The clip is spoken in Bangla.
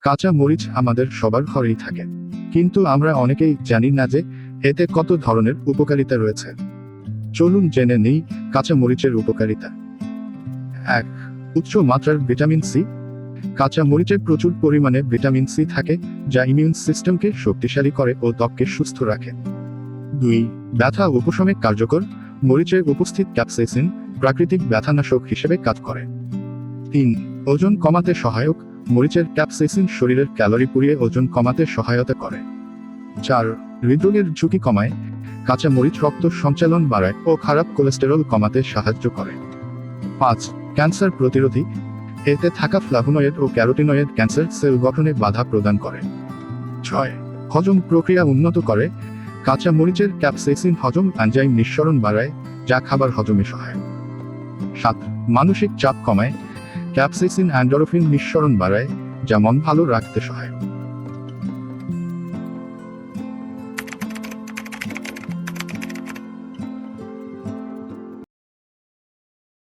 কাঁচা মরিচ আমাদের সবার ঘরেই থাকে, কিন্তু আমরা অনেকেই জানি না যে এতে কত ধরনের উপকারিতা রয়েছে। চলুন জেনে নেই কাঁচা মরিচের উপকারিতা। 1. উচ্চ মাত্রার ভিটামিন সি। কাঁচা মরিচে প্রচুর পরিমাণে ভিটামিন সি থাকে, যা ইমিউন সিস্টেমকে শক্তিশালী করে ও ত্বককে সুস্থ রাখে। 2. ব্যথা উপশমে কার্যকর। মরিচে উপস্থিত ক্যাপসাইসিন প্রাকৃতিক ব্যথানাশক হিসেবে কাজ করে। 3. ওজন কমাতে সহায়ক। মরিচের ক্যাপসাইসিন শরীরের ক্যালোরি পুড়িয়ে ওজন কমাতে সহায়তা করে। 4. হৃদরোগের ঝুঁকি কমায়। কাঁচা মরিচ রক্ত সঞ্চালন বাড়ায় ও খারাপ কোলেস্টেরল কমাতে সাহায্য করে। 5. ক্যান্সার প্রতিরোধী। এতে থাকা ফ্লাভোনয়েড ও ক্যারোটিনয়েড ক্যান্সার সেল গঠনে বাধা প্রদান করে। 6. হজম প্রক্রিয়া উন্নত করে। কাঁচা মরিচের ক্যাপসাইসিন হজম এনজাইম নিঃসরণ বাড়ায়, যা খাবার হজমে সহায়ক। 7. মানসিক চাপ কমায়। ক্যাপসাইসিন এন্ডোরফিন নিঃসরণ বাড়ায়, যা মন ভালো রাখতে সহায়ক।